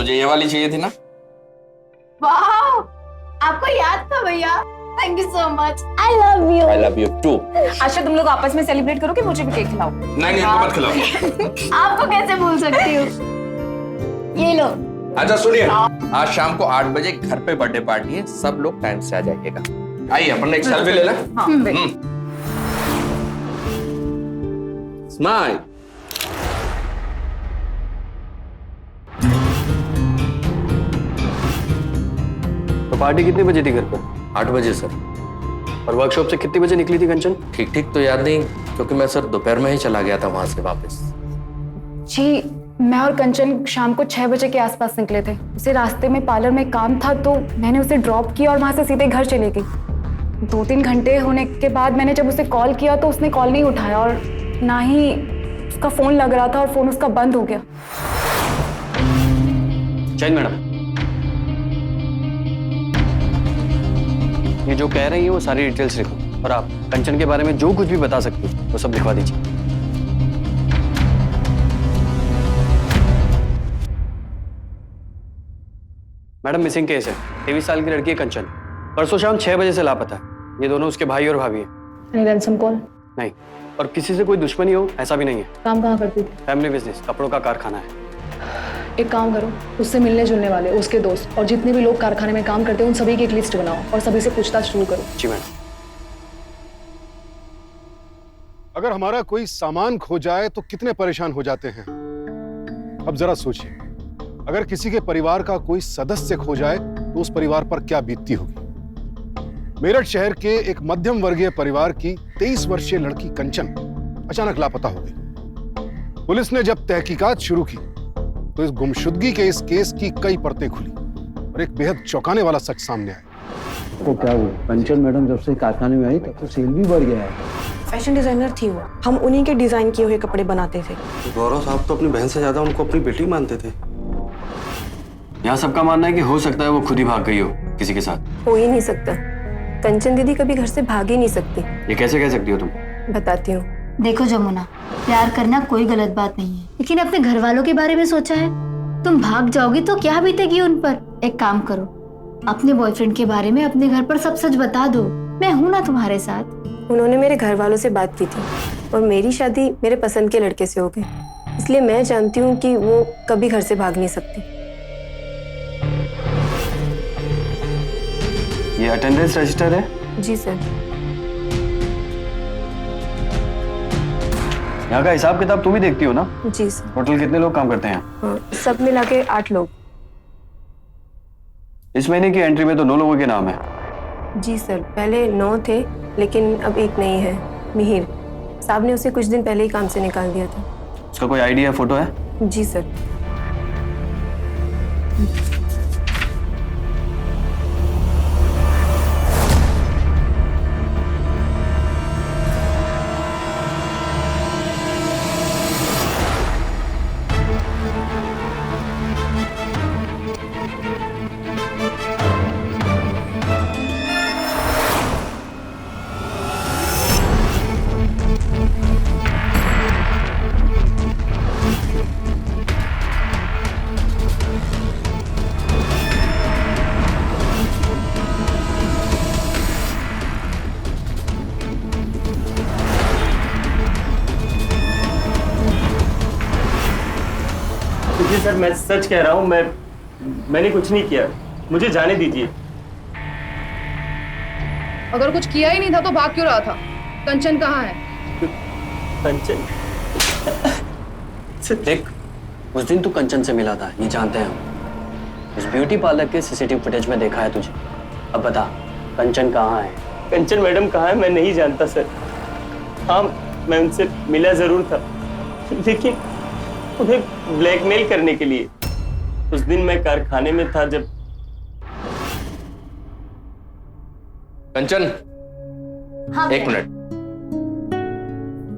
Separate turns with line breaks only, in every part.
मुझे ये वाली चाहिए थी ना।
वाह, आपको याद था भैया। Thank you so much. I love you.
I love you too.
अच्छा तुम लोग आपस में सेलिब्रेट करो कि मुझे भी केक खिलाओ।
नहीं इनको मत खिलाओ।
आपको कैसे भूल सकती हूँ। ये लो।
अच्छा सुनिए, आज शाम को 8 बजे घर पे बर्थडे पार्टी है, सब लोग टाइम से आ जाइएगा। आइए अपन एक सेल्फी ले लें। स्माइल।
तो पार्टी कितने बजे थी घर पर?
8 बजे सर।
और वर्कशॉप से कितने बजे निकली थी कंचन?
ठीक ठीक तो याद नहीं, क्योंकि मैं सर दोपहर में ही चला गया था वहां से वापस।
जी मैं और कंचन शाम को 6 बजे के आसपास निकले थे। उसे रास्ते में पार्लर में काम था तो मैंने उसे ड्रॉप किया और वहां से सीधे घर चले गई। 2-3 घंटे होने के बाद मैंने जब उसे कॉल किया तो उसने कॉल नहीं उठाया और ना ही उसका फोन लग रहा था और फोन उसका बंद हो गया।
चैन मैडम, ये जो कह रही है वो सारी डिटेल्स लिखो और आप कंचन के बारे में जो कुछ भी बता सकती हो वो सब लिखवा दीजिए। मैडम मिसिंग केस है। 23 साल की लड़की है कंचन, परसों शाम 6 बजे से लापता है। ये दोनों उसके भाई और भाभी हैं।
Ransom call?
नहीं, और किसी से कोई दुश्मनी हो ऐसा भी नहीं है।
काम कहाँ करती थी?
फैमिली बिजनेस, कपड़ों का कारखाना है।
एक काम करो, उससे मिलने जुलने वाले उसके दोस्त और जितने भी लोग कारखाने में काम करते हैं उन सभी की एक लिस्ट बनाओ और सभी से पूछताछ शुरू करो।
जी मैडम।
अगर हमारा कोई सामान खो जाए तो कितने परेशान हो जाते हैं। अब जरा सोचिए, अगर किसी के परिवार का कोई सदस्य खो जाए तो उस परिवार पर क्या बीतती होगी। मेरठ शहर के एक मध्यम वर्गीय परिवार की 23 वर्षीय लड़की कंचन अचानक लापता हो गई। पुलिस ने जब तहकीकात शुरू की तो इस गुमशुदगी के इस केस की कई परतें खुली और एक बेहद चौंकाने वाला सच सामने आया।
तो क्या हुआ? कंचन मैडम जब से कारखाने में आई तब तो सेल भी बढ़ गया है।
फैशन डिजाइनर थी वो, हम उन्हीं के डिजाइन किए हुए कपड़े बनाते थे।
गौरव साहब तो अपनी बहन से ज्यादा उनको अपनी बेटी मानते थे।
यहाँ सबका मानना है कि हो सकता है वो खुद ही भाग गई हो किसी के साथ।
हो ही नहीं सकता, कंचन दीदी कभी घर से भाग ही नहीं सकती।
ये कैसे कह सकती हो तुम?
बताती हूँ।
देखो जमुना, प्यार करना कोई गलत बात नहीं है, लेकिन अपने घर वालों के बारे में सोचा है? तुम भाग जाओगी तो क्या बीतेगी उन पर। एक काम करो, अपने बॉयफ्रेंड के बारे में अपने घर पर सब सच बता दो। मैं हूं ना तुम्हारे साथ।
उन्होंने मेरे घर वालों से बात की थी और मेरी शादी मेरे पसंद के लड़के से हो गई, इसलिए मैं जानती हूँ कि वो कभी घर से भाग नहीं सकती।
ये अटेंडेंस रजिस्टर है?
जी सर।
यहाँ का हिसाब किताब तुम ही देखती हो ना?
जी सर।
टोटल कितने लोग काम करते हैं?
हाँ, सब मिला के 8 लोग।
इस महीने की एंट्री में तो 9 लोगों के नाम है।
जी सर, पहले 9 थे लेकिन अब एक नहीं है, मिहिर साहब ने उसे कुछ दिन पहले ही काम से निकाल दिया था।
उसका कोई आईडी या फोटो है?
जी सर।
जी सर, मैं सच कह रहा हूँ, मैंने कुछ नहीं किया, मुझे जाने दीजिए।
अगर कुछ किया ही नहीं था तो भाग क्यों रहा था? कंचन कहाँ है?
कंचन?
देख, उस दिन तू कंचन से मिला था, ये जानते हैं हम। उस ब्यूटी पार्लर के सीसीटीवी फुटेज में देखा है तुझे। अब बता, कंचन कहाँ है?
कंचन मैडम कहाँ है मैं नहीं जानता सर। हाँ, मैं उनसे मिला जरूर था, लेकिन उन्हें ब्लैकमेल करने के लिए। उस दिन मैं कारखाने में था जब।
कंचन,
हाँ,
एक मिनट।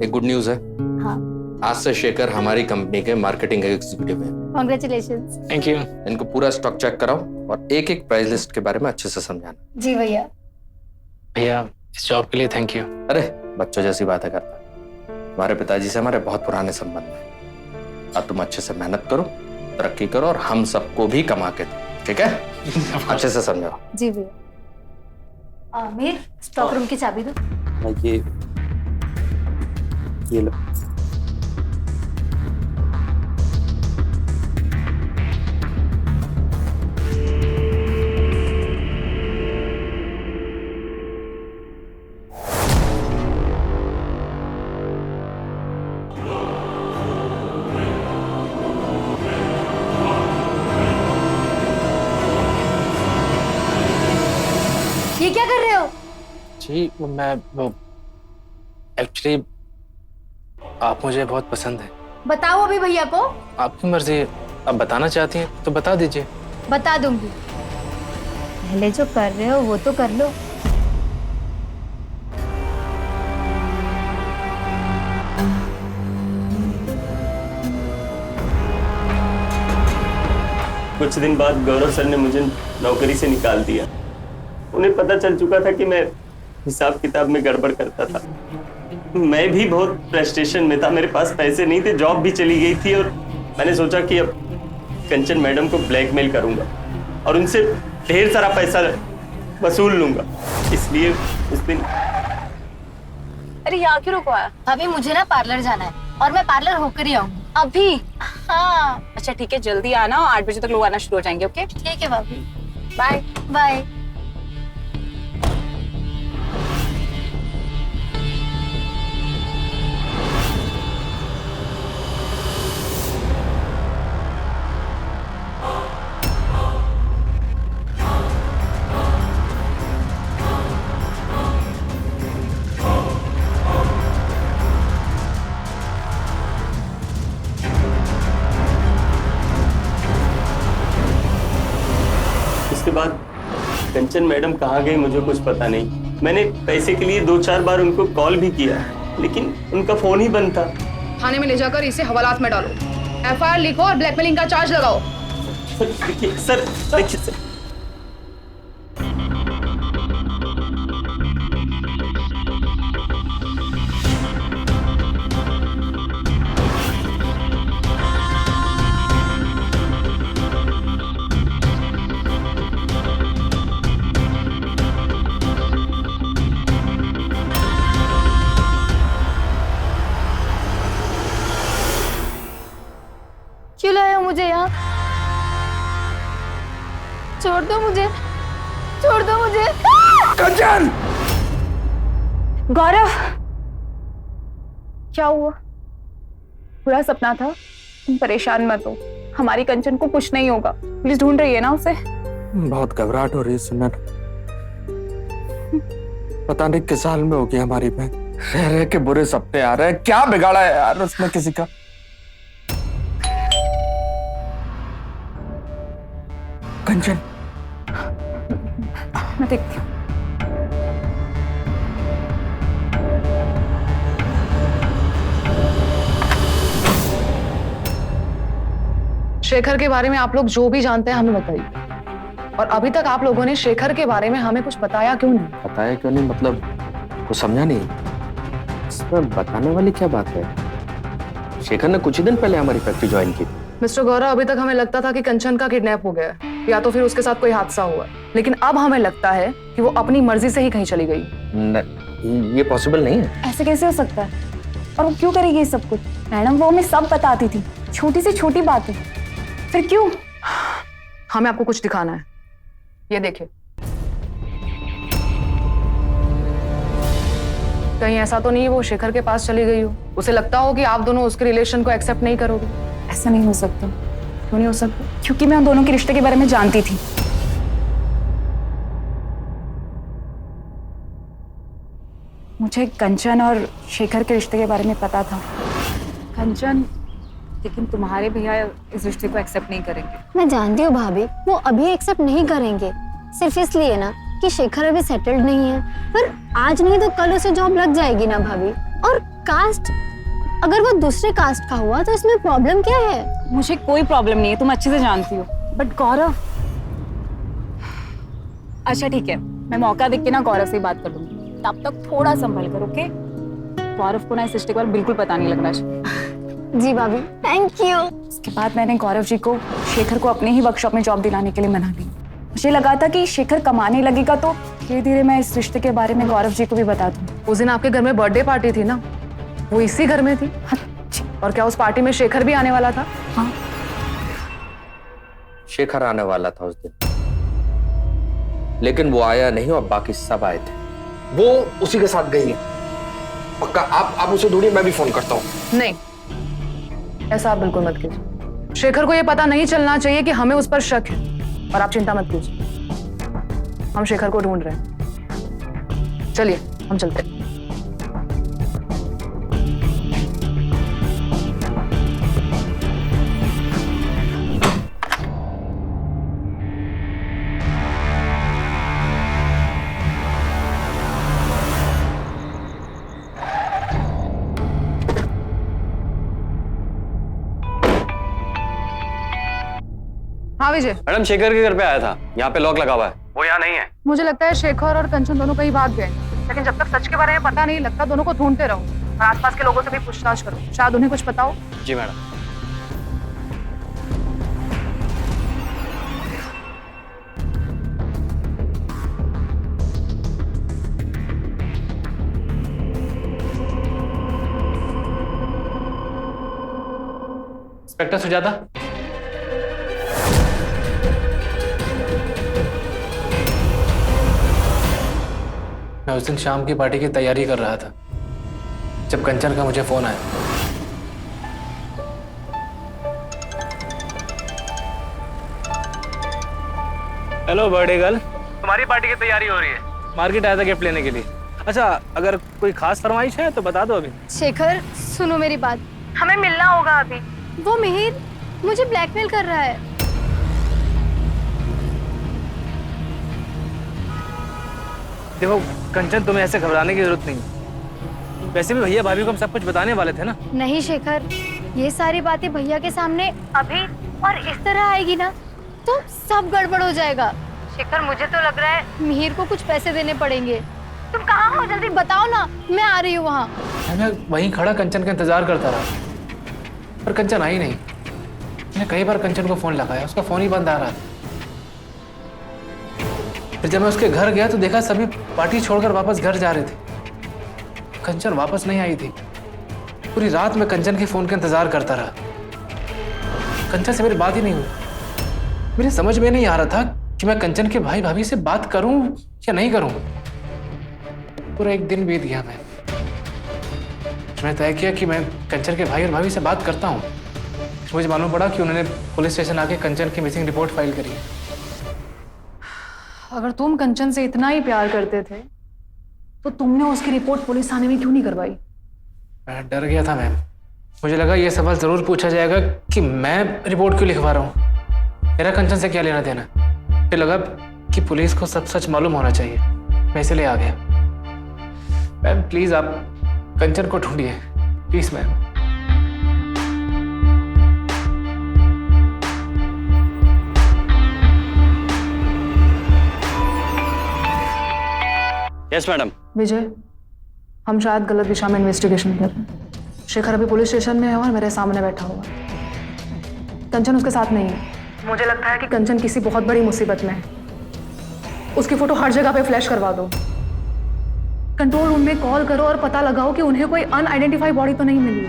एक गुड न्यूज है।
हाँ।
आज से शेखर हमारी कंपनी के मार्केटिंग एग्जीक्यूटिव हैं।
कांग्रेचुलेशंस।
Thank you.
इनको पूरा स्टॉक चेक कराओ और एक एक प्राइस लिस्ट के बारे में अच्छे से समझाना।
जी भैया।
भैया, इस जॉब के लिए थैंक यू।
अरे बच्चों जैसी बातें करता है। तुम्हारे पिताजी से हमारे बहुत पुराने संबंध हैं। अब तुम अच्छे से मेहनत करो, तरक्की करो और हम सबको भी कमा के दो, ठीक है? अच्छे से समझाओ।
जी भैया। आमिर, स्टॉक रूम की चाबी दो।
ये लो।
ये क्या कर रहे हो?
जी मैं वो एक्चुअली आप मुझे बहुत पसंद है।
बताओ अभी भैया को।
आपकी मर्जी, आप बताना चाहती हैं तो बता दीजिए।
बता दूंगी। पहले जो कर रहे हो वो तो कर लो।
कुछ दिन बाद गौरव सर ने मुझे नौकरी से निकाल दिया। उन्हें पता चल चुका था कि मैं हिसाब किताब में गड़बड़ करता था। मैं भी बहुत फ्रस्ट्रेशन में था, मेरे पास पैसे नहीं थे, जॉब भी चली गई थी और मैंने सोचा कि अब कंचन मैडम को ब्लैकमेल करूंगा और उनसे ढेर सारा पैसा वसूल लूंगा। इसलिए उस दिन।
अरे यहाँ क्यों रुको आया?
अभी मुझे ना पार्लर जाना है और मैं पार्लर होकर ही आऊंगी। अभी? हाँ।
अच्छा ठीक है, जल्दी आना और 8 बजे तक लोग आना शुरू हो जाएंगे। ओके
ठीक है भाभी।
Bye
bye.
उसके बाद कंचन मैडम कहाँ गई मुझे कुछ पता नहीं। मैंने पैसे के लिए 2-4 बार उनको कॉल भी किया लेकिन उनका फोन ही बंद था।
थाने में ले जाकर इसे हवालात में डालो, एफआईआर लिखो और ब्लैकमेलिंग का चार्ज लगाओ।
सर देखिए सर।
क्यों लाया मुझे यहाँ? छोड़ दो मुझे, छोड़ दो मुझे।
कंचन!
गौरव, क्या हुआ? बुरा सपना था, तुम परेशान मत हो। हमारी कंचन को कुछ नहीं होगा। पुलिस ढूंढ रही है ना उसे।
बहुत घबराहट हो रही है सुमन। पता नहीं किस हाल में होगी हमारी बहन। रह रह के बुरे सपने आ रहे हैं। क्या बिगाड़ा है यार उसने किसी का? कंचन,
मैं देखती हूँ।
शेखर के बारे में आप लोग जो भी जानते हैं हमें बताइए। और अभी तक आप लोगों ने शेखर के बारे में हमें कुछ बताया क्यों नहीं?
बताया क्यों नहीं मतलब कुछ समझा नहीं। इसमें बताने वाली क्या बात है? शेखर ने कुछ ही दिन पहले हमारी फैक्ट्री ज्वाइन की।
मिस्टर गौरव, अभी तक हमें लगता था कि कंचन का किडनैप हो गया है या तो फिर उसके साथ कोई हादसा हुआ, लेकिन अब हमें लगता है कि वो अपनी मर्जी से ही कहीं चली गई।
ये पॉसिबल नहीं है।
ऐसे कैसे हो सकता है? और वो क्यों करेगी ये सब कुछ? मैडम वो हमें सब बताती थी, छोटी से छोटी बातें। फिर क्यों?
हमें आपको कुछ दिखाना है। ये देखिए, कहीं ऐसा तो नहीं है वो शेखर के पास चली गई हो, उसे लगता हो कि आप दोनों उसके रिलेशन को एक्सेप्ट नहीं करोगे।
ऐसा नहीं हो सकता। क्यों नहीं हो सकता? क्योंकि मैं उन दोनों के रिश्ते के बारे में जानती थी। मुझे कंचन और शेखर के रिश्ते के बारे में पता था। कंचन, लेकिन तुम्हारे भैया इस रिश्ते को एक्सेप्ट नहीं करेंगे।
मैं जानती हूँ भाभी, वो अभी एक्सेप्ट नहीं करेंगे, सिर्फ इसलिए ना कि शेखर अभी सेटल्ड नहीं है। पर आज नहीं तो कल उसे जॉब लग जाएगी ना भाभी। और कास्ट, अगर वो दूसरे कास्ट का हुआ तो इसमें प्रॉब्लम क्या है?
मुझे कोई प्रॉब्लम नहीं है, तुम अच्छे से जानती हो। बट गौरव, अच्छा ठीक है, मैं मौका देख के ना गौरव से बात कर लूंगी। तब तक थोड़ा संभल कर, ओके? गौरव को ना इस रिश्ते के बारे में बिल्कुल पता नहीं लगना चाहिए।
जी भाभी, थैंक यू।
उसके बाद मैंने गौरव जी को शेखर को अपने ही वर्कशॉप में जॉब दिलाने के लिए मना ली। मुझे लगा था कि शेखर कमाने लगेगा तो धीरे धीरे मैं इस रिश्ते के बारे में गौरव जी को भी बता दूं।
उस दिन आपके घर में बर्थडे पार्टी थी ना, वो इसी घर में थी। और क्या उस पार्टी में शेखर भी आने वाला था?
हाँ।
शेखर आने वाला था उस दिन, लेकिन वो आया नहीं और बाकी सब आए थे। वो उसी के साथ गई है पक्का। आप उसे ढूंढिए, मैं भी फोन करता हूँ।
नहीं, ऐसा आप बिल्कुल मत कीजिए। शेखर को ये पता नहीं चलना चाहिए कि हमें उस पर शक है। और आप चिंता मत कीजिए, हम शेखर को ढूंढ रहे हैं। चलिए हम चलते हैं। हाँ विजय।
मैडम शेखर के घर पे आया था, यहाँ पे लॉक लगा हुआ है।
वो यहाँ नहीं है।
मुझे लगता है शेखर और कंचन दोनों कहीं भाग गए, लेकिन जब तक सच के बारे में पता नहीं लगता दोनों को ढूंढते रहो और आसपास के लोगों से भी पूछताछ करो, शायद उन्हें कुछ पता हो।
जी मैडम।
इंस्पेक्टर सुजाता, मैं उस दिन शाम की पार्टी की तैयारी कर रहा था जब कंचन का मुझे फोन आया।
हेलो बर्थडे गर्ल,
तुम्हारी पार्टी की तैयारी हो रही है, मार्केट आया था गिफ्ट लेने के लिए।
अच्छा अगर कोई खास फरमाइश है तो बता दो अभी।
शेखर सुनो मेरी बात,
हमें मिलना होगा अभी।
वो मिहिर मुझे ब्लैकमेल कर रहा है।
देखो कंचन, तुम्हें ऐसे घबराने की जरूरत नहीं। वैसे भी भैया भाभी को हम सब कुछ बताने वाले थे ना।
नहीं शेखर, ये सारी बातें भैया के सामने अभी और इस तरह आएगी ना तो सब गड़बड़ हो जाएगा। शेखर मुझे तो लग रहा है मिहिर को कुछ पैसे देने पड़ेंगे। तुम कहाँ हो, जल्दी बताओ ना, मैं आ रही हूँ वहाँ।
मैं वहीं खड़ा कंचन का इंतजार करता रहा, पर कंचन आई नहीं। मैंने कई बार कंचन को फोन लगाया, उसका फोन ही बंद आ रहा था। फिर जब मैं उसके घर गया तो देखा सभी पार्टी छोड़कर वापस घर जा रहे थे। कंचन वापस नहीं आई थी। पूरी रात मैं कंचन के फोन का इंतजार करता रहा। कंचन से मेरी बात ही नहीं हुई। मेरे समझ में नहीं आ रहा था कि मैं कंचन के भाई भाभी से बात करूं या नहीं करूं। पूरा एक दिन बीत गया। मैंने तय किया कि मैं कंचन के भाई और भाभी से बात करता हूं। मुझे मालूम पड़ा कि उन्होंने पुलिस स्टेशन आके कंचन की मिसिंग रिपोर्ट फाइल करी है।
अगर तुम कंचन से इतना ही प्यार करते थे तो तुमने उसकी रिपोर्ट पुलिस थाने में क्यों नहीं करवाई?
मैं डर गया था मैम। मुझे लगा ये सवाल जरूर पूछा जाएगा कि मैं रिपोर्ट क्यों लिखवा रहा हूँ, मेरा कंचन से क्या लेना देना। फिर लगा कि पुलिस को सब सच मालूम होना चाहिए, मैं इसलिए आ गया। मैम प्लीज आप कंचन को ढूंढिए, please ma'am.
Yes madam.
Vijay, हम शायद गलत दिशा में इन्वेस्टिगेशन कर रहे हैं। शेखर अभी पुलिस स्टेशन में है और मेरे सामने बैठा हुआ है। कंचन उसके साथ नहीं है। मुझे लगता है कि कंचन किसी बहुत बड़ी मुसीबत में है। उसकी फोटो हर जगह पे फ्लैश करवा दो। कंट्रोल रूम में कॉल करो और पता लगाओ कि उन्हें कोई अनआइडेंटिफाइड बॉडी तो नहीं मिली।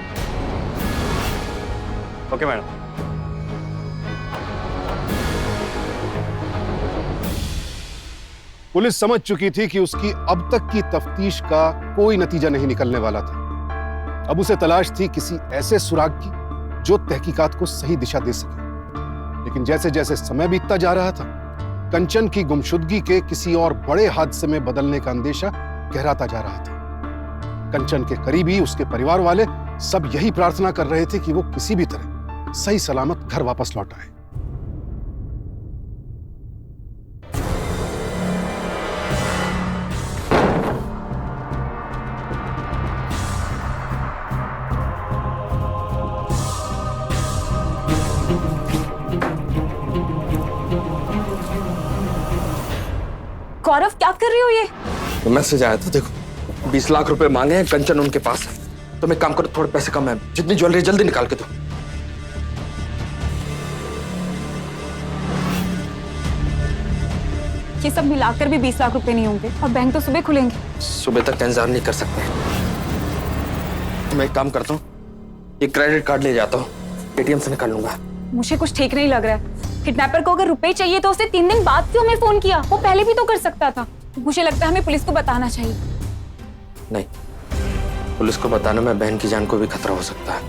Okay madam.
पुलिस समझ चुकी थी कि उसकी अब तक की तफ्तीश का कोई नतीजा नहीं निकलने वाला था। अब उसे तलाश थी किसी ऐसे सुराग की जो तहकीकात को सही दिशा दे सके। लेकिन जैसे जैसे समय बीतता जा रहा था, कंचन की गुमशुदगी के किसी और बड़े हादसे में बदलने का अंदेशा गहराता जा रहा था। कंचन के करीबी, उसके परिवार वाले सब यही प्रार्थना कर रहे थे कि वो किसी भी तरह सही सलामत घर वापस लौट आए।
गौरव क्या कर रही हो ये?
तो मैसेज आया था, देखो 20 लाख रुपए मांगे हैं, कंचन उनके पास है। तुम एक काम करो, थोड़े पैसे कम है, जितनी ज्वेलरी जल्दी निकाल के दो।
ये सब मिलाकर भी 20 लाख रुपए नहीं होंगे और बैंक तो सुबह खुलेंगे।
सुबह तक इंतजार नहीं कर सकते। मैं एक काम करता हूँ, ये क्रेडिट कार्ड ले जाता हूँ, एटीएम से निकाल लूंगा।
मुझे कुछ ठीक नहीं लग रहा है। किडनैपर को अगर रुपए चाहिए तो उसने 3 दिन बाद क्यों हमें फोन किया? वो पहले भी तो कर सकता था। मुझे लगता है हमें पुलिस को बताना चाहिए।
नहीं, पुलिस को बताने में बहन की जान को भी खतरा हो सकता है।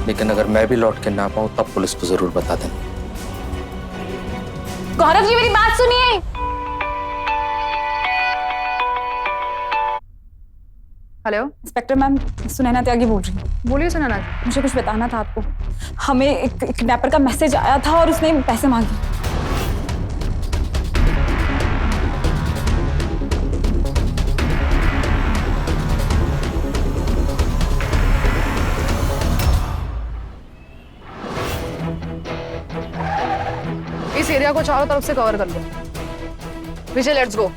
लेकिन अगर मैं भी लौट के ना पाऊं तब पुलिस को जरूर बता देना।
गौरव जी मेरी बात सुनिए।
हेलो
इंस्पेक्टर मैम, सुनैना त्यागी बोल रही हूँ।
बोलिए सुनैना।
मुझे कुछ बताना था आपको। हमें एक किडनैपर का मैसेज आया था और उसने पैसे मांगे।
इस एरिया को चारों तरफ से कवर कर लो। विजय, लेट्स गो।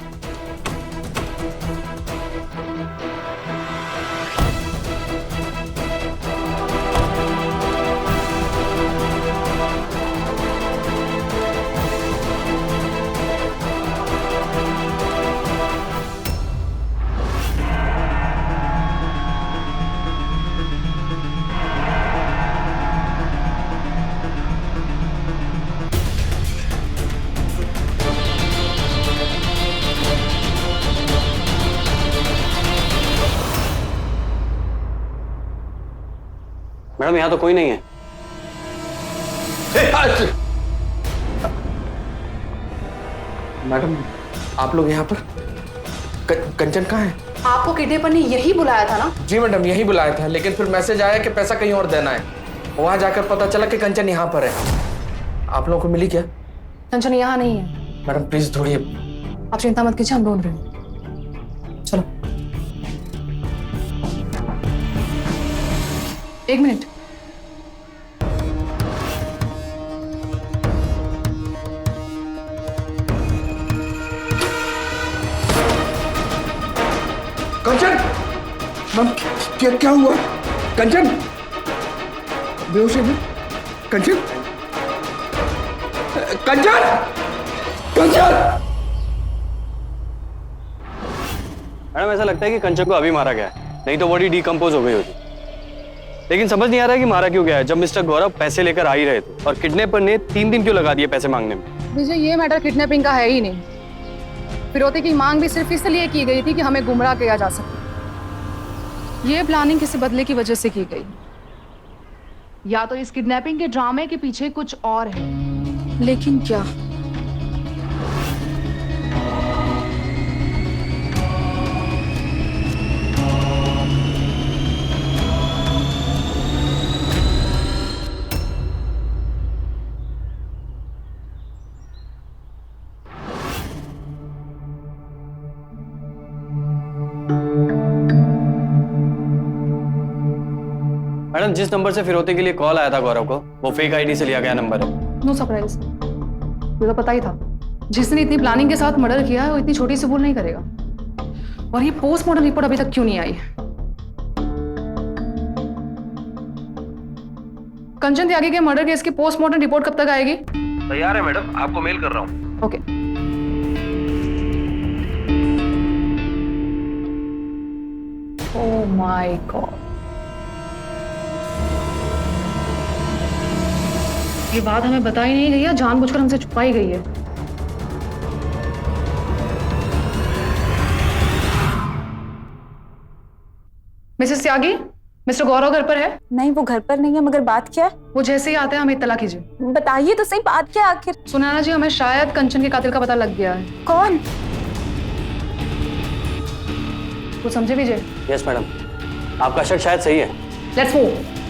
मैडम यहाँ तो कोई नहीं है।
मैडम, आप लोग यहाँ पर? कंचन कहाँ है?
आपको किडनैपर ने यही बुलाया था ना?
जी मैडम, यही बुलाया था, लेकिन फिर मैसेज आया कि पैसा कहीं और देना है। वहां जाकर पता चला कि कंचन यहाँ पर है। आप लोगों को मिली क्या?
कंचन यहाँ नहीं है।
मैडम प्लीज ढूंढिए।
आप चिंता मत कीजिए, हम ढूंढ रहे हैं। चलो। 1 मिनट।
कंचन, मैम क्या हुआ? कंचन बेहोश है? कंचन, कंचन, कंचन।
मैडम ऐसा लगता है कि कंचन को अभी मारा गया है, नहीं तो बॉडी डिकम्पोज हो गई होती। लेकिन समझ नहीं आ रहा है कि मारा क्यों गया है, जब मिस्टर गौरव पैसे लेकर आ ही रहे थे। और किडनैपर ने 3 दिन क्यों लगा दिए पैसे मांगने में?
विजय, ये मैटर किडनैपिंग का है ही नहीं। फिरौती की मांग भी सिर्फ इसलिए की गई थी कि हमें गुमराह किया जा सके। ये प्लानिंग किसी बदले की वजह से की गई। या तो इस किडनैपिंग के ड्रामे के पीछे कुछ और है। लेकिन क्या?
मैडम, जिस नंबर से फिरौती के लिए कॉल आया था गौरव को, वो फेक आईडी से लिया गया नंबर है।
नो सरप्राइज, ये तो पता ही था। जिसने इतनी प्लानिंग के साथ मर्डर किया है वो इतनी छोटी सी भूल नहीं करेगा। और ये पोस्टमार्टम रिपोर्ट अभी तक क्यों नहीं आई? कंचन त्यागी के मर्डर केस की पोस्टमार्टम रिपोर्ट कब तक आएगी?
तैयार है मैडम, आपको मेल कर रहा हूँ।
ओके। ओह माय गॉड, ये बात हमें बताई नहीं गई है, जानबूझकर हमसे छुपाई गई है। मिसेस त्यागी, मिस्टर गौरव घर पर है?
नहीं, वो घर पर नहीं है, मगर बात क्या है?
वो जैसे ही आते हैं हमें इत्तला कीजिए।
बताइए तो सही, बात क्या आखिर?
सुनैना जी, हमें शायद कंचन के कातिल का पता लग गया है।
कौन?
कुछ समझे विजय?
यस मैडम, आपका शक शायद सही है।
Let's move.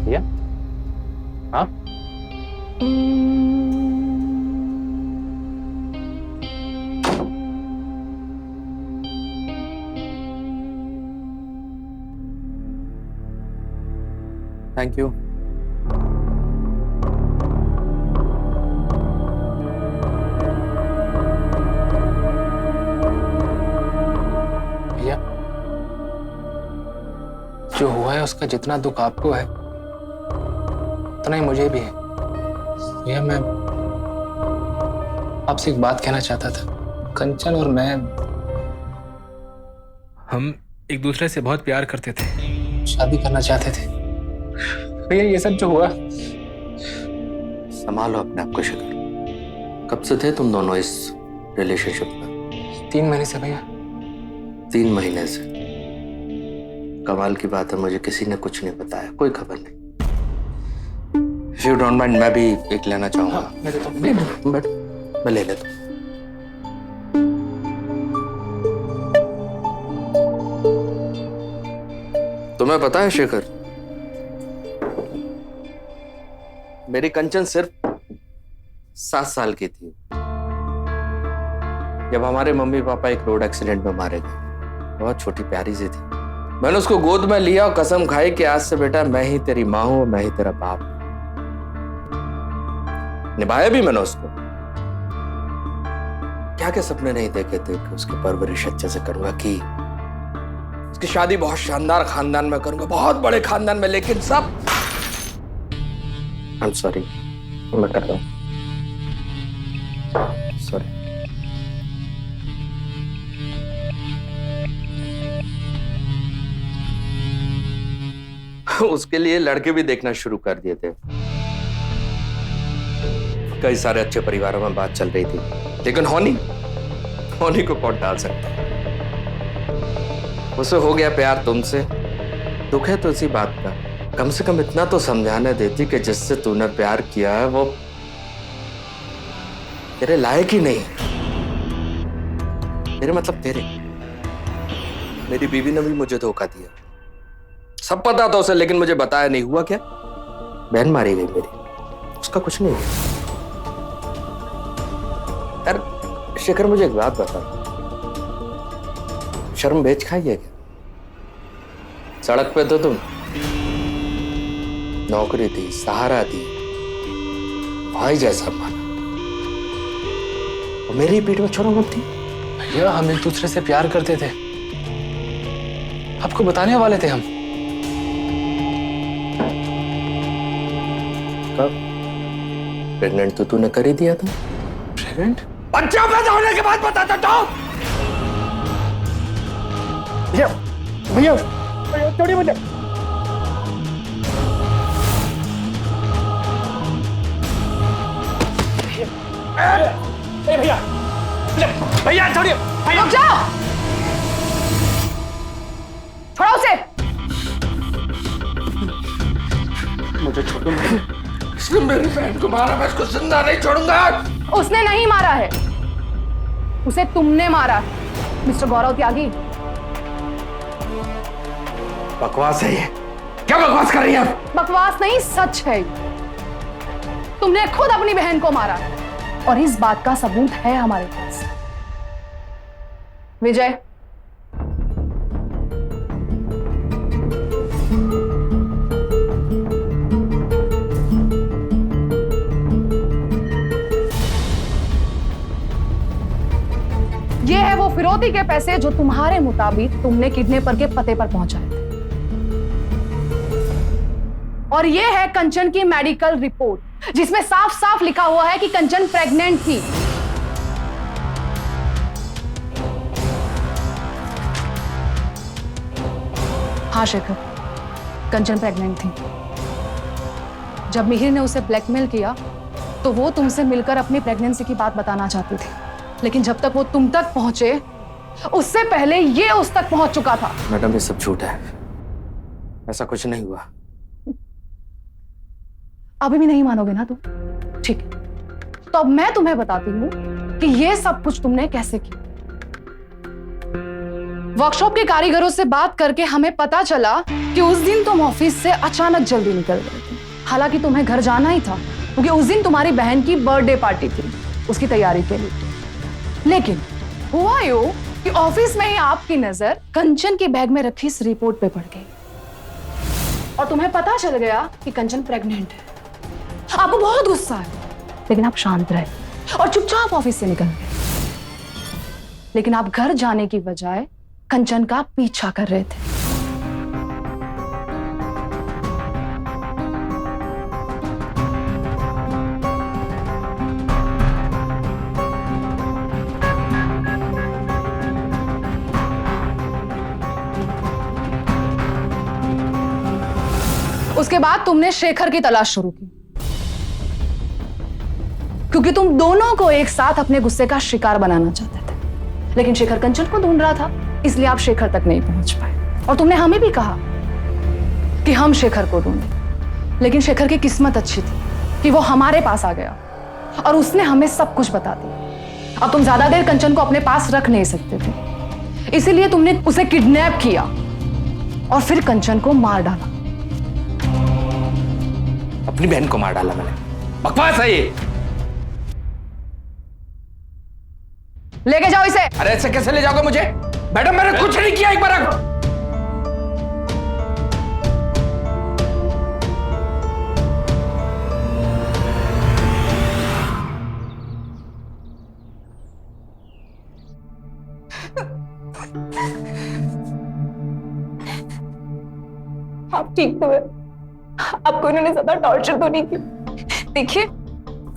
भैया हाँ
थैंक यू।
भैया जो हुआ है उसका जितना दुख आपको है उतना ही मुझे भी है। भैया मैं आपसे एक बात कहना चाहता था। कंचन और मैं हम एक दूसरे से बहुत प्यार करते थे, शादी करना चाहते थे। भैया ये सब जो हुआ।
संभालो अपने आप को शिखर। कब से थे तुम दोनों इस रिलेशनशिप में?
3 महीने से भैया।
3 महीने से? कमाल की बात है, मुझे किसी ने कुछ नहीं बताया, कोई खबर नहीं। If you don't mind, मैं भी एक लेना चाहूंगा।
मैं देता हूँ।
बट मैं ले लेता हूँ। तुम्हें पता है शेखर, मेरी कंचन सिर्फ 7 साल की थी जब हमारे मम्मी पापा एक रोड एक्सीडेंट में मारे गए। बहुत छोटी प्यारी सी थी। मैंने उसको गोद में लिया और कसम खाई कि आज से बेटा मैं ही तेरी माँ हूं, मैं ही तेरा बाप। निभाया भी मैंने उसको। क्या क्या सपने नहीं देखे थे कि उसकी परवरिश अच्छे से करूंगा, कि उसकी शादी बहुत शानदार खानदान में करूंगा, बहुत बड़े खानदान में। लेकिन सब I'm sorry, मैं कर रहा हूँ। Sorry। उसके लिए लड़के भी देखना शुरू कर दिए थे। कई सारे अच्छे परिवारों में बात चल रही थी, लेकिन होनी को कौन टाल सकता? उसे हो गया प्यार तुमसे। दुख है तो इसी बात का। कम से कम इतना तो समझाने देती कि जिससे तूने प्यार किया है वो तेरे लायक ही नहीं। मेरे मतलब तेरे। मेरी बीवी ने भी मुझे धोखा दिया। सब पता था उसे, लेकिन मुझे बताया नहीं। हुआ क्या? बहन मारी गई मेरी, उसका कुछ नहीं हुआ। यार शेखर, मुझे एक बात बता, शर्म बेच खाई है क्या? सड़क पे तो तुम नौकरी थी, सहारा थी, भाई जैसा माना, और मेरी पीठ में छोड़ो मत थी।
भैया हम एक दूसरे से प्यार करते थे, आपको बताने वाले थे हम।
कब? प्रेग्नेंट तो तूने कर ही दिया था।
प्रेग्नेंट?
बच्चा पैदा होने के बाद बताता तो।
भैया भैया छोड़िए मुझे। भैया भैया छोड़िए।
रुक जाओ, छोड़ो उसे।
मुझे छोड़ो। इसने मेरी बहन को मारा, मैं इसको जिंदा नहीं छोड़ूंगा।
उसने नहीं मारा है, उसे तुमने मारा है, मिस्टर गौरव त्यागी।
बकवास है ये। क्या बकवास कर रही है?
बकवास नहीं, सच है। तुमने खुद अपनी बहन को मारा और इस बात का सबूत है हमारे पास। विजय, ये है वो फिरौती के पैसे जो तुम्हारे मुताबिक तुमने किडनैपर के पते पर पहुंचाए थे। और ये है कंचन की मेडिकल रिपोर्ट, जिसमें साफ साफ लिखा हुआ है कि कंचन प्रेग्नेंट थी। हाँ शेखर, कंचन प्रेग्नेंट थी। जब मिहिर ने उसे ब्लैकमेल किया तो वो तुमसे मिलकर अपनी प्रेगनेंसी की बात बताना चाहती थी, लेकिन जब तक वो तुम तक पहुंचे उससे पहले ये उस तक पहुंच चुका था।
मैडम ये सब झूठ है, ऐसा कुछ नहीं हुआ।
अभी भी नहीं मानोगे ना तुम? ठीक है, तो अब मैं तुम्हें बताती हूँ कि ये सब कुछ तुमने कैसे किया। वर्कशॉप के कारीगरों से बात करके हमें पता चला कि उस दिन तुम ऑफिस से अचानक जल्दी निकल गए थे। हालांकि तुम्हें घर जाना ही था क्योंकि उस दिन तुम्हारी बहन की बर्थडे पार्टी थी, उसकी तैयारी के लिए। लेकिन हुआ यूं कि ऑफिस में ही आपकी नजर कंचन के बैग में रखी इस रिपोर्ट पे पड़ गई और तुम्हें पता चल गया कि कंचन प्रेग्नेंट है। आपको बहुत गुस्सा है, लेकिन आप शांत रहे और चुपचाप ऑफिस से निकल गए। लेकिन आप घर जाने की बजाय कंचन का पीछा कर रहे थे। उसके बाद तुमने शेखर की तलाश शुरू की क्योंकि तुम दोनों को एक साथ अपने गुस्से का शिकार बनाना चाहते थे। लेकिन शेखर कंचन को ढूंढ रहा था, इसलिए आप शेखर तक नहीं पहुंच पाए। और तुमने हमें भी कहा कि हम शेखर को ढूंढें, लेकिन शेखर की किस्मत अच्छी थी कि वो हमारे पास आ गया और उसने हमें सब कुछ बता दिया। अब तुम ज्यादा देर कंचन को अपने पास रख नहीं सकते थे, इसीलिए तुमने उसे किडनैप किया और फिर कंचन को मार डाला।
अपनी बहन को मार डाला मैंने? बकवास है ये।
लेके जाओ इसे।
अरे ऐसे कैसे ले जाओगे मुझे? मैडम मैंने कुछ नहीं किया, एक बार
आप ठीक तो है? आपको इन्होंने ज्यादा टॉर्चर तो नहीं की? देखिए,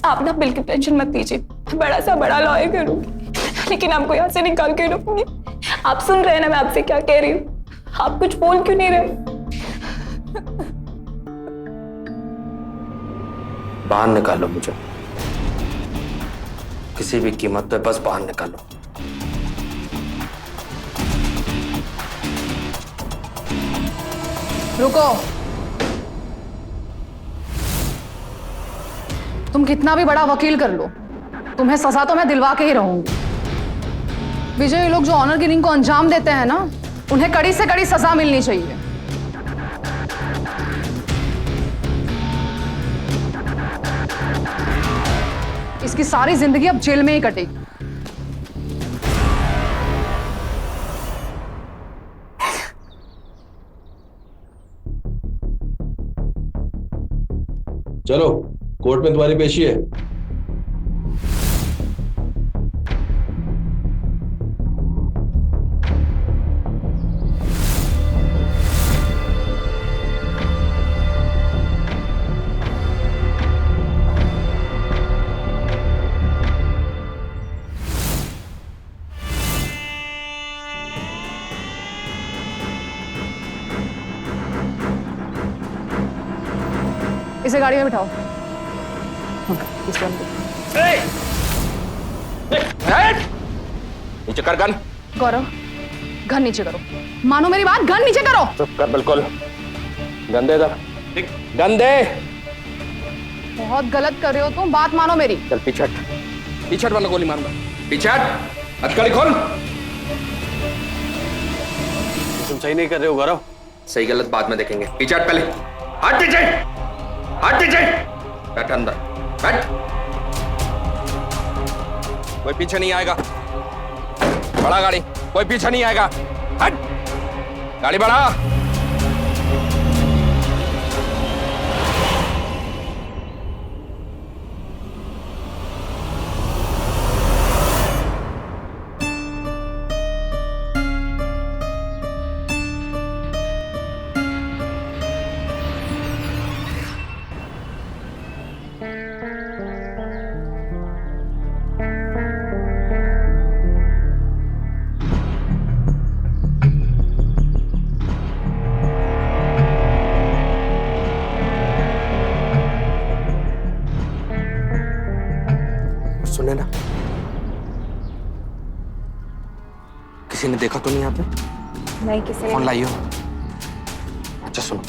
आप ना बिल्कुल टेंशन मत लीजिए, बड़ा सा बड़ा लॉयर करूंगी, लेकिन आपको यहाँ से निकाल के रखूंगी। आप सुन रहे हैं ना मैं आपसे क्या कह रही हूँ? आप कुछ बोल क्यों नहीं रहे?
बाहर निकालो मुझे, किसी भी कीमत पे बस बाहर निकालो।
रुको, तुम कितना भी बड़ा वकील कर लो, तुम्हें सजा तो मैं दिलवा के ही रहूंगी। विजय, ये लोग जो ऑनर किलिंग को अंजाम देते हैं ना, उन्हें कड़ी से कड़ी सजा मिलनी चाहिए। इसकी सारी जिंदगी अब जेल में ही कटेगी।
चलो, कोर्ट में तुम्हारी पेशी है।
इसे गाड़ी में बिठाओ।
नीचे कर गन।
गौरव, गन नीचे करो। मानो मेरी बात, गन नीचे करो।
चुप कर, बिल्कुल। गन दे इधर, गन दे।
बहुत गलत कर रहे हो तुम, बात मानो मेरी।
चल पीछे हट, पीछे हट वरना गोली मारूंगा। पीछे हट, हथकड़ी खोल।
तुम सही नहीं कर रहे हो गौरव।
सही गलत बाद में देखेंगे, पीछे हट पहले। हट पीछे, हट पीछे। बैठ अंदर, बैठ। कोई पीछे नहीं आएगा। बढ़ा गाड़ी, कोई पीछे नहीं आएगा। हट, गाड़ी बढ़ा। सुने ना, किसी ने देखा तो नहीं यहाँ पे?
नहीं, किसी
फोन लाइयो। अच्छा सुनो,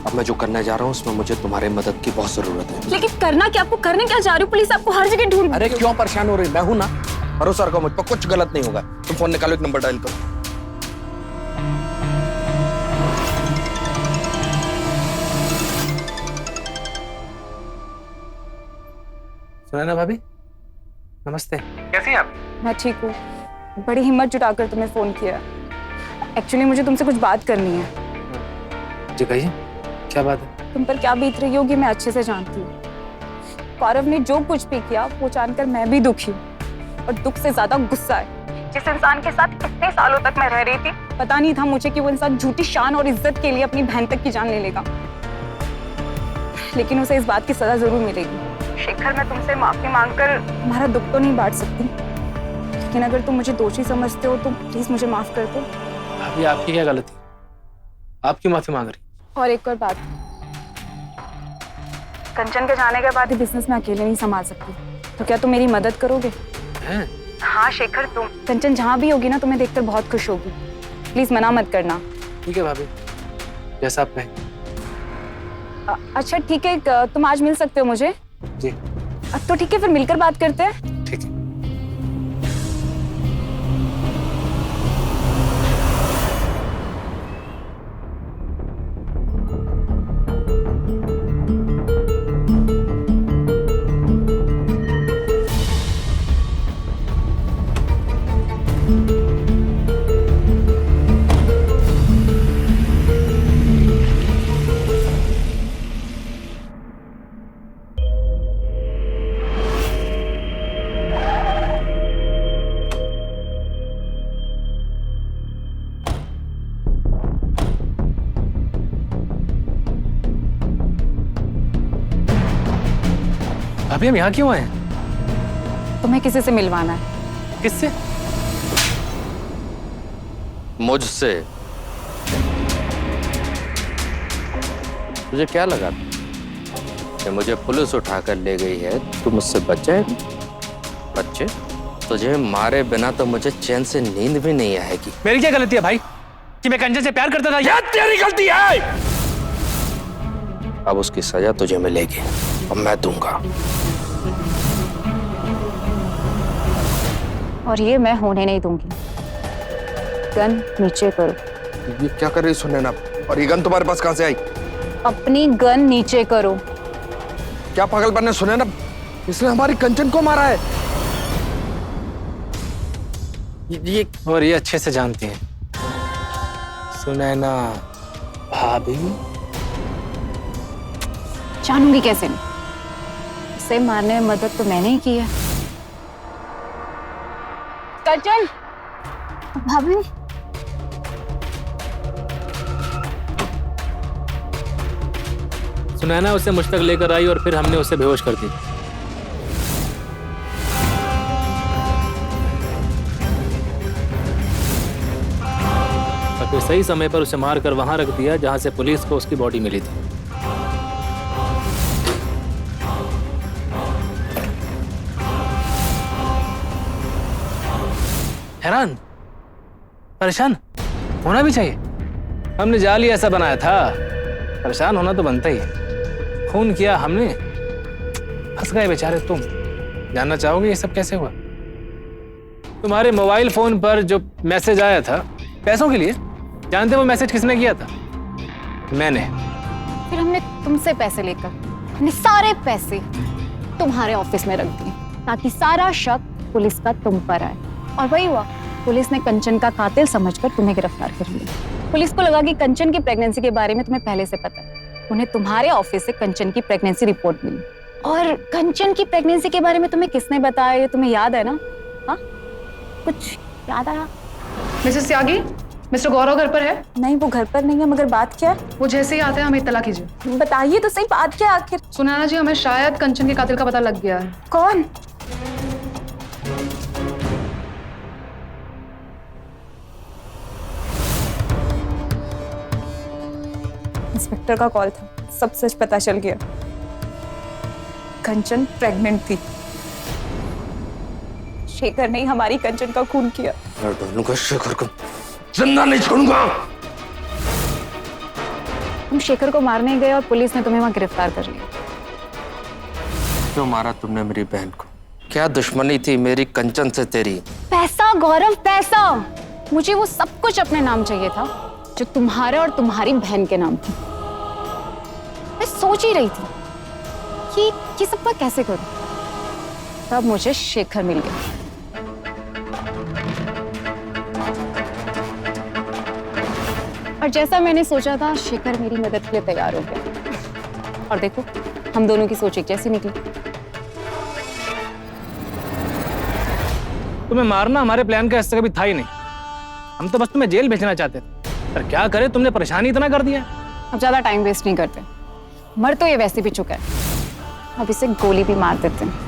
अब मैं जो करने जा रहा हूँ उसमें मुझे तुम्हारे मदद की बहुत जरूरत है।
लेकिन करना क्या? आपको करने क्या जा रही हो? पुलिस आपको हर जगह ढूंढ।
अरे क्यों परेशान हो रही? मैं हूं ना, भरोसा रखो मुझ पर, कुछ गलत नहीं होगा। तुम फोन निकालो, एक नंबर डायल करो।
सुनैना भाभी, नमस्ते। कैसी हैं आप?
मैं ठीक हूँ। बड़ी हिम्मत जुटाकर तुम्हें फोन किया। एक्चुअली मुझे तुमसे कुछ बात करनी है।
जी कहिए, क्या बात है?
तुम पर क्या बीत रही होगी मैं अच्छे से जानती हूँ। गौरव ने जो कुछ भी किया वो जानकर मैं भी दुखी हूँ, और दुख से ज्यादा गुस्सा है। जिस इंसान के साथ इतने सालों तक मैं रह रही थी, पता नहीं था मुझे कि वो इंसान झूठी शान और इज्जत के लिए अपनी बहन तक की जान ले लेगा। लेकिन उसे इस बात की सजा जरूर मिलेगी। शेखर, मैं तुमसे माफी मांगकर तुम्हारा दुख तो नहीं बांट सकती, लेकिन अगर तुम मुझे दोषी समझते हो तो प्लीज मुझे माफ कर दो।
अभी आपकी क्या गलती? आप क्यों माफी मांग रही?
और एक और बात, कंचन के जाने के बाद ही बिजनेस में अकेले नहीं संभाल सकती, तो क्या तुम मेरी मदद करोगे?
हैं?
हाँ शेखर, तुम कंचन जहाँ भी होगी ना, तुम्हें देखकर बहुत खुश होगी। प्लीज मना मत करना।
ठीक है भाभी, जैसा आप कहें।
अच्छा ठीक है, तुम आज मिल सकते हो मुझे?
जी।
तो ठीक है, फिर मिलकर बात करते हैं।
ठीक है। अभी हम यहाँ क्यों आए?
तुम्हें किसी से मिलवाना है।
किससे?
मुझसे। तुझे क्या लगा कि मुझे पुलिस उठाकर ले गई है तू मुझसे बच जाएगी? बच्चे, तुझे मारे बिना तो मुझे चैन से नींद भी नहीं आएगी।
मेरी क्या गलती है भाई कि मैं कंचन से प्यार करता था?
क्या तेरी गलती है? अब उसकी सजा तुझे मिलेगी और मैं दूंगा।
और ये मैं होने नहीं दूंगी। गन नीचे करो।
ये क्या कर रही सुनैना? और ये गन तुम्हारे पास कहां से आई?
अपनी गन नीचे करो।
क्या पागलपन है सुनैना? इसने हमारी कंचन को मारा है। ये
और ये अच्छे से जानती है सुनैना भाभी।
जानूंगी कैसे? उसे मारने में मदद तो मैंने ही की है। कंचन, भाभी।
सुनैना उसे मुझ तक लेकर आई और फिर हमने उसे बेहोश कर दी। और फिर सही समय पर उसे मारकर वहां रख दिया जहां से पुलिस को उसकी बॉडी मिली थी। हैरान, परेशान होना भी चाहिए। हमने जाल ही ऐसा बनाया था, परेशान होना तो बनता ही है। खून किया हमने, फंस गए बेचारे तुम। जानना चाहोगे ये सब कैसे हुआ? तुम्हारे मोबाइल फोन पर जो मैसेज आया था पैसों के लिए, जानते वो मैसेज किसने किया था? मैंने।
फिर हमने तुमसे पैसे लेकर हमने सारे पैसे तुम्हारे ऑफिस में रख दिए ताकि सारा शक पुलिस का तुम पर आए। और वही हुआ, पुलिस ने कंचन का कातिल समझकर तुम्हें गिरफ्तार कर लिया। पुलिस को लगा कि कंचन की प्रेगनेंसी के बारे में तुम्हें पहले से पता है। उन्हें तुम्हारे ऑफिस से कंचन की प्रेगनेंसी रिपोर्ट मिली। और कंचन की प्रेगनेंसी के बारे में तुम्हें किसने बताया, ये तुम्हें याद है ना? हाँ, कुछ याद आया?
मिसेस त्यागी, मिस्टर गौरव घर पर है?
नहीं, वो घर पर नहीं है, मगर बात क्या है?
वो जैसे ही आते हैं हमें इत्तला कीजिए।
बताइए तो सही, बात क्या आखिर?
सुनैना जी, हमें शायद कंचन के कातिल का पता लग गया है।
कौन? इंस्पेक्टर का कॉल था, सब सच पता चल गया। कंचन प्रेग्नेंट थी। शेखर ने हमारी कंचन का खून किया।
मैं ढूंढूंगा शेखर को, जिंदा नहीं छोड़ूंगा।
तुम शेखर को मारने गए और पुलिस ने तुम्हें वहां गिरफ्तार कर लिया।
क्यों मारा तुमने मेरी बहन को? क्या दुश्मनी थी मेरी कंचन से तेरी?
पैसा गौरव, पैसा। मुझे वो सब कुछ अपने नाम चाहिए था जो तुम्हारे और तुम्हारी बहन के नाम थी। मैं सोच ही रही थी कि ये सब मैं कैसे करूं। तब मुझे शेखर मिल गया। और जैसा मैंने सोचा था, शेखर मेरी मदद के लिए तैयार हो गया। और देखो, हम दोनों की सोच एक जैसी निकली।
तुम्हें मारना हमारे प्लान का हिस्सा कभी था ही नहीं। हम तो बस तुम्हें जेल भेजना चाहते थे, पर क्या करे, तुमने परेशानी इतना कर दिया।
अब ज्यादा टाइम वेस्ट नहीं करते, मर तो ये वैसे भी चुका है, अब इसे गोली भी मार देते हैं।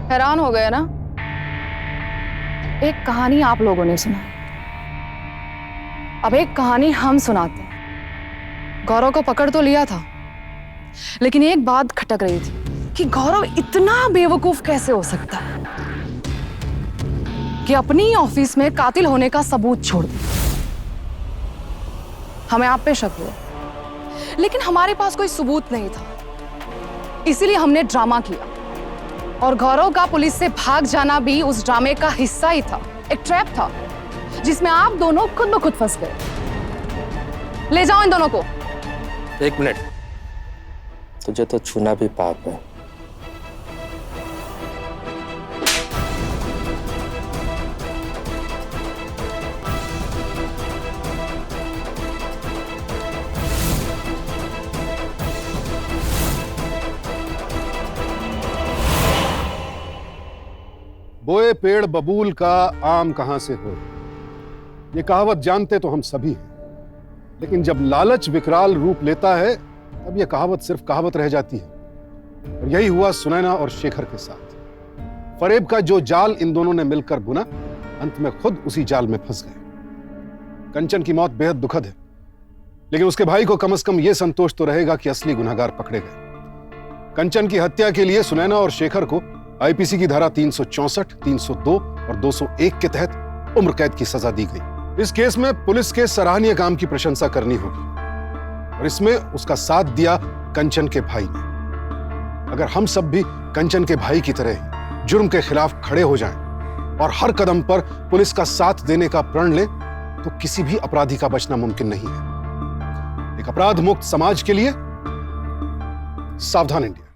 हैरान हो गए ना? एक कहानी आप लोगों ने सुना, अब एक कहानी हम सुनाते हैं। गौरव को पकड़ तो लिया था, लेकिन एक बात खटक रही थी कि गौरव इतना बेवकूफ कैसे हो सकता है कि अपनी ऑफिस में कातिल होने का सबूत छोड़ दे। हमें आप पे शक हुआ, लेकिन हमारे पास कोई सबूत नहीं था, इसीलिए हमने ड्रामा किया। और गौरव का पुलिस से भाग जाना भी उस ड्रामे का हिस्सा ही था, एक ट्रैप था जिसमें आप दोनों खुद ब खुद फंस गए। ले जाओ इन दोनों को।
एक मिनट, तुझे तो छूना भी पाप है।
बोए पेड़ बबूल का आम कहां से हो, ये कहावत जानते तो हम सभी हैं, लेकिन जब लालच विकराल रूप लेता है तब यह कहावत सिर्फ कहावत रह जाती है। और यही हुआ सुनैना और शेखर के साथ। फरेब का जो जाल इन दोनों ने मिलकर बुना, अंत में खुद उसी जाल में फंस गए। कंचन की मौत बेहद दुखद है, लेकिन उसके भाई को कम से कम यह संतोष तो रहेगा कि असली गुनहगार पकड़े गए। कंचन की हत्या के लिए सुनैना और शेखर को आईपीसी की धारा 364, 302 और 201 के तहत उम्र कैद की सजा दी गई। इस केस में पुलिस के सराहनीय काम की प्रशंसा करनी होगी, और इसमें उसका साथ दिया कंचन के भाई ने। अगर हम सब भी कंचन के भाई की तरह जुर्म के खिलाफ खड़े हो जाएं और हर कदम पर पुलिस का साथ देने का प्रण लें, तो किसी भी अपराधी का बचना मुमकिन नहीं है। एक अपराध मुक्त समाज के लिए सावधान इंडिया।